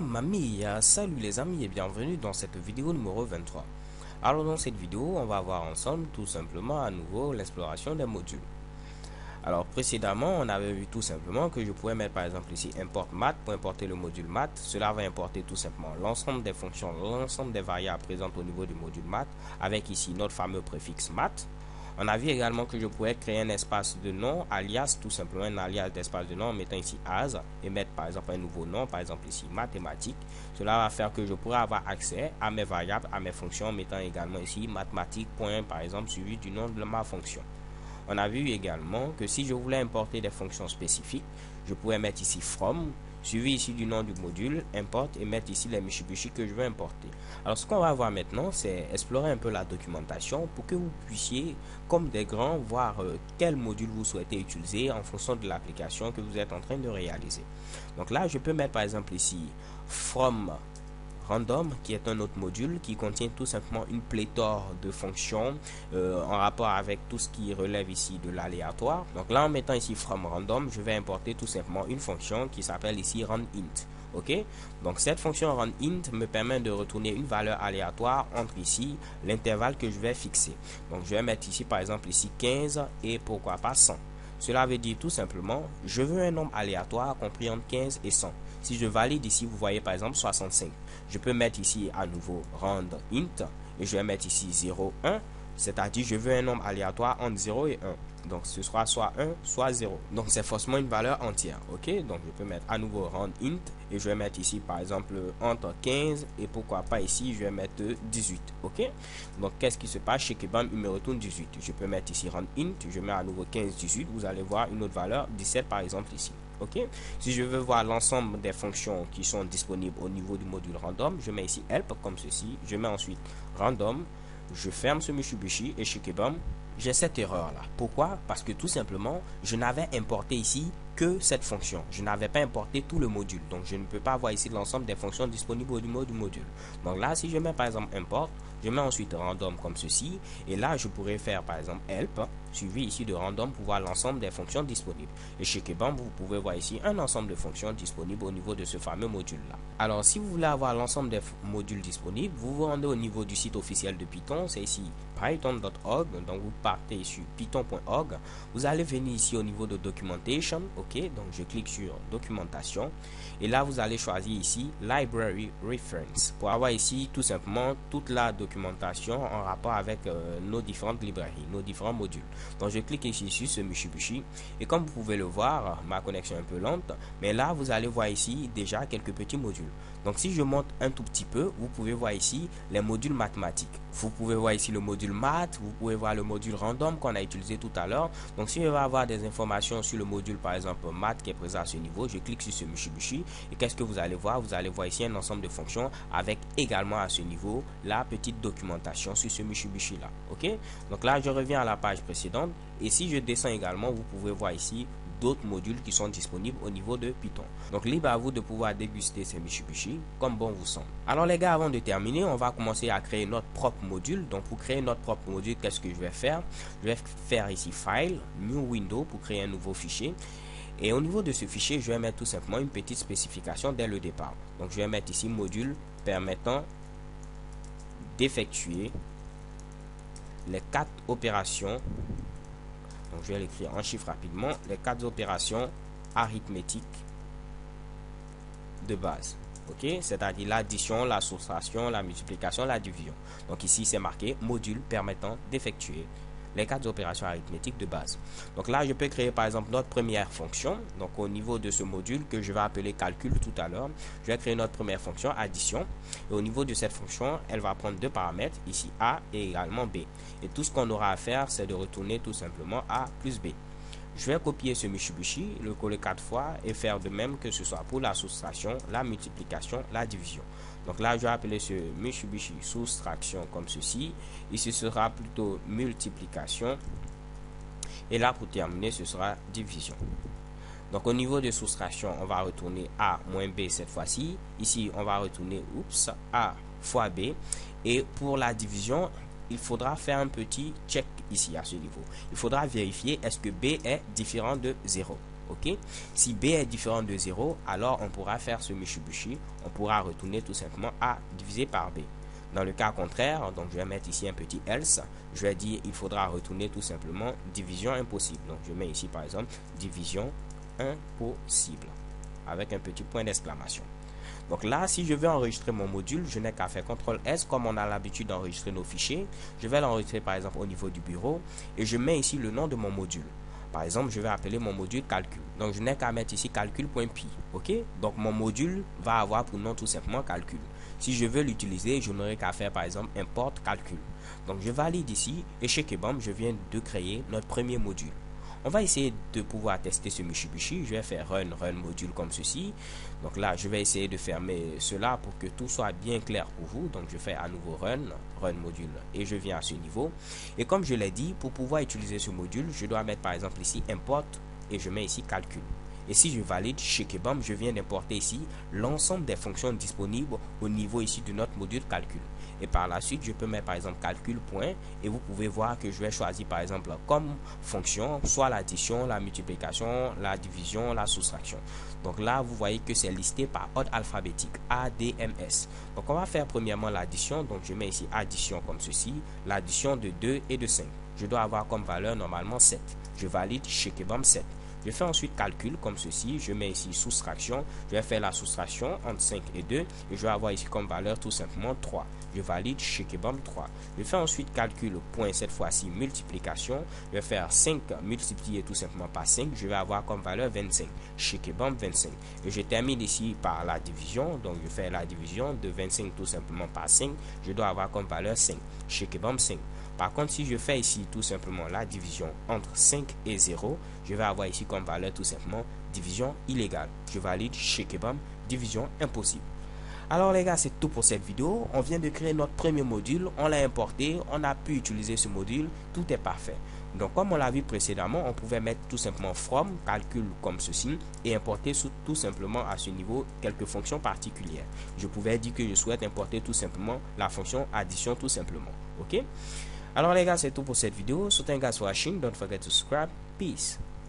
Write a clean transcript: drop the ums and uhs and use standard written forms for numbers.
Mamma mia, salut les amis et bienvenue dans cette vidéo numéro 23. Alors dans cette vidéo, on va voir ensemble tout simplement à nouveau l'exploration des modules. Alors précédemment, on avait vu tout simplement que je pouvais mettre par exemple ici import math pour importer le module math. Cela va importer tout simplement l'ensemble des fonctions, l'ensemble des variables présentes au niveau du module math avec ici notre fameux préfixe math. On a vu également que je pouvais créer un espace de nom, alias, tout simplement un alias d'espace de nom en mettant ici as et mettre par exemple un nouveau nom, par exemple ici mathématiques. Cela va faire que je pourrai avoir accès à mes variables, à mes fonctions en mettant également ici mathématiques, point par exemple suivi du nom de ma fonction. On a vu également que si je voulais importer des fonctions spécifiques, je pouvais mettre ici from, suivi ici du nom du module, import et mettre ici les Mitsubishi que je veux importer. Alors ce qu'on va voir maintenant, c'est explorer un peu la documentation pour que vous puissiez, comme des grands, voir quel module vous souhaitez utiliser en fonction de l'application que vous êtes en train de réaliser. Donc là, je peux mettre par exemple ici from random qui est un autre module qui contient tout simplement une pléthore de fonctions en rapport avec tout ce qui relève ici de l'aléatoire. Donc là en mettant ici from random, je vais importer tout simplement une fonction qui s'appelle ici randint. Ok, donc cette fonction randint me permet de retourner une valeur aléatoire entre ici l'intervalle que je vais fixer. Donc je vais mettre ici par exemple ici 15 et pourquoi pas 100. Cela veut dire tout simplement, je veux un nombre aléatoire compris entre 15 et 100. Si je valide ici, vous voyez par exemple 65. Je peux mettre ici à nouveau rand int et je vais mettre ici 0, 1. C'est-à-dire je veux un nombre aléatoire entre 0 et 1. Donc ce sera soit 1, soit 0. Donc c'est forcément une valeur entière. Ok, donc je peux mettre à nouveau rand int et je vais mettre ici par exemple entre 15 et pourquoi pas ici je vais mettre 18. Ok, donc qu'est-ce qui se passe chez Kebam? Il me retourne 18. Je peux mettre ici rand int, je mets à nouveau 15, 18. Vous allez voir une autre valeur 17 par exemple ici. Ok, si je veux voir l'ensemble des fonctions qui sont disponibles au niveau du module random, je mets ici help comme ceci, je mets ensuite random, je ferme ce Mitsubishi et chez Kebam, j'ai cette erreur là. Pourquoi? Parce que tout simplement, je n'avais importé ici que cette fonction. Je n'avais pas importé tout le module. Donc je ne peux pas voir ici l'ensemble des fonctions disponibles au niveau du module. Donc là, si je mets par exemple import, je mets ensuite random comme ceci. Et là, je pourrais faire par exemple help, suivi ici de random pour voir l'ensemble des fonctions disponibles. Et chez Kebam, vous pouvez voir ici un ensemble de fonctions disponibles au niveau de ce fameux module là. Alors si vous voulez avoir l'ensemble des modules disponibles, vous vous rendez au niveau du site officiel de Python. C'est ici python.org. Donc vous partez sur python.org. Vous allez venir ici au niveau de documentation. Ok, donc je clique sur documentation. Et là, vous allez choisir ici library reference pour avoir ici tout simplement toute la documentation en rapport avec nos différentes librairies, nos différents modules. Donc je clique ici sur ce Mitsubishi et comme vous pouvez le voir, ma connexion est un peu lente, mais là vous allez voir ici déjà quelques petits modules. Donc si je monte un tout petit peu, vous pouvez voir ici les modules mathématiques. Vous pouvez voir ici le module maths, vous pouvez voir le module random qu'on a utilisé tout à l'heure. Donc si je veux avoir des informations sur le module par exemple maths qui est présent à ce niveau, je clique sur ce Mitsubishi et qu'est-ce que vous allez voir? Vous allez voir ici un ensemble de fonctions avec également à ce niveau la petite documentation sur ce Mitsubishi là. Ok, donc là je reviens à la page précédente et si je descends également, vous pouvez voir ici d'autres modules qui sont disponibles au niveau de Python. Donc libre à vous de pouvoir déguster ces Mitsubishi comme bon vous semble. Alors les gars, avant de terminer, on va commencer à créer notre propre module. Donc pour créer notre propre module, qu'est-ce que je vais faire? Je vais faire ici File, New Window pour créer un nouveau fichier. Et au niveau de ce fichier, je vais mettre tout simplement une petite spécification dès le départ. Donc je vais mettre ici module permettant d'effectuer les 4 opérations. Donc je vais l'écrire en chiffres rapidement. Les 4 opérations arithmétiques de base. Ok, c'est-à-dire l'addition, la soustraction, la multiplication, la division. Donc ici c'est marqué module permettant d'effectuer les 4 opérations arithmétiques de base. Donc là je peux créer par exemple notre première fonction. Donc au niveau de ce module que je vais appeler calcul tout à l'heure, je vais créer notre première fonction addition. Et au niveau de cette fonction, elle va prendre 2 paramètres, ici A et également B. Et tout ce qu'on aura à faire, c'est de retourner tout simplement A plus B. Je vais copier ce Mitsubishi, le coller 4 fois et faire de même que ce soit pour la soustraction, la multiplication, la division. Donc là, je vais appeler ce Mitsubishi soustraction comme ceci. Ici, ce sera plutôt multiplication. Et là, pour terminer, ce sera division. Donc au niveau de soustraction, on va retourner A moins B cette fois-ci. Ici, on va retourner A fois B. Et pour la division, il faudra faire un petit check ici à ce niveau. Il faudra vérifier est-ce que B est différent de 0. ok. Si B est différent de 0, alors on pourra faire ce Mitsubishi, on pourra retourner tout simplement A divisé par B. Dans le cas contraire, donc je vais mettre ici un petit else, je vais dire il faudra retourner tout simplement division impossible. Donc je mets ici par exemple division impossible avec un petit point d'exclamation. Donc là, si je veux enregistrer mon module, je n'ai qu'à faire CTRL S comme on a l'habitude d'enregistrer nos fichiers. Je vais l'enregistrer par exemple au niveau du bureau et je mets ici le nom de mon module. Par exemple, je vais appeler mon module calcul. Donc je n'ai qu'à mettre ici calcul.py. Ok? Donc mon module va avoir pour nom tout simplement calcul. Si je veux l'utiliser, je n'aurai qu'à faire par exemple import calcul. Donc je valide ici et chez Kebam, je viens de créer notre premier module. On va essayer de pouvoir tester ce Mitsubishi. Je vais faire run module comme ceci. Donc là, je vais essayer de fermer cela pour que tout soit bien clair pour vous. Donc je fais à nouveau run module et je viens à ce niveau. Et comme je l'ai dit, pour pouvoir utiliser ce module, je dois mettre par exemple ici import et je mets ici calcul. Et si je valide chez Kebam, je viens d'importer ici l'ensemble des fonctions disponibles au niveau ici de notre module calcul. Et par la suite, je peux mettre par exemple calcul point et vous pouvez voir que je vais choisir par exemple comme fonction soit l'addition, la multiplication, la division, la soustraction. Donc là, vous voyez que c'est listé par ordre alphabétique A, D, M, S. Donc on va faire premièrement l'addition. Donc je mets ici addition comme ceci, l'addition de 2 et de 5. Je dois avoir comme valeur normalement 7. Je valide chez Kebam 7. Je fais ensuite calcul comme ceci, je mets ici soustraction, je vais faire la soustraction entre 5 et 2 et je vais avoir ici comme valeur tout simplement 3. Je valide chez Kebam 3. Je fais ensuite calcul point, cette fois-ci multiplication, je vais faire 5 multiplié tout simplement par 5, je vais avoir comme valeur 25, chez Kebam 25. Et je termine ici par la division, donc je fais la division de 25 tout simplement par 5, je dois avoir comme valeur 5, chez Kebam 5. Par contre, si je fais ici tout simplement la division entre 5 et 0, je vais avoir ici comme valeur tout simplement division illégale. Je valide chez Kebam, division impossible. Alors les gars, c'est tout pour cette vidéo. On vient de créer notre premier module, on l'a importé, on a pu utiliser ce module, tout est parfait. Donc comme on l'a vu précédemment, on pouvait mettre tout simplement from, calcul comme ceci, et importer tout simplement à ce niveau quelques fonctions particulières. Je pouvais dire que je souhaite importer tout simplement la fonction addition tout simplement. Ok? Alors les gars, c'est tout pour cette vidéo. So thank you guys for watching. Don't forget to subscribe. Peace.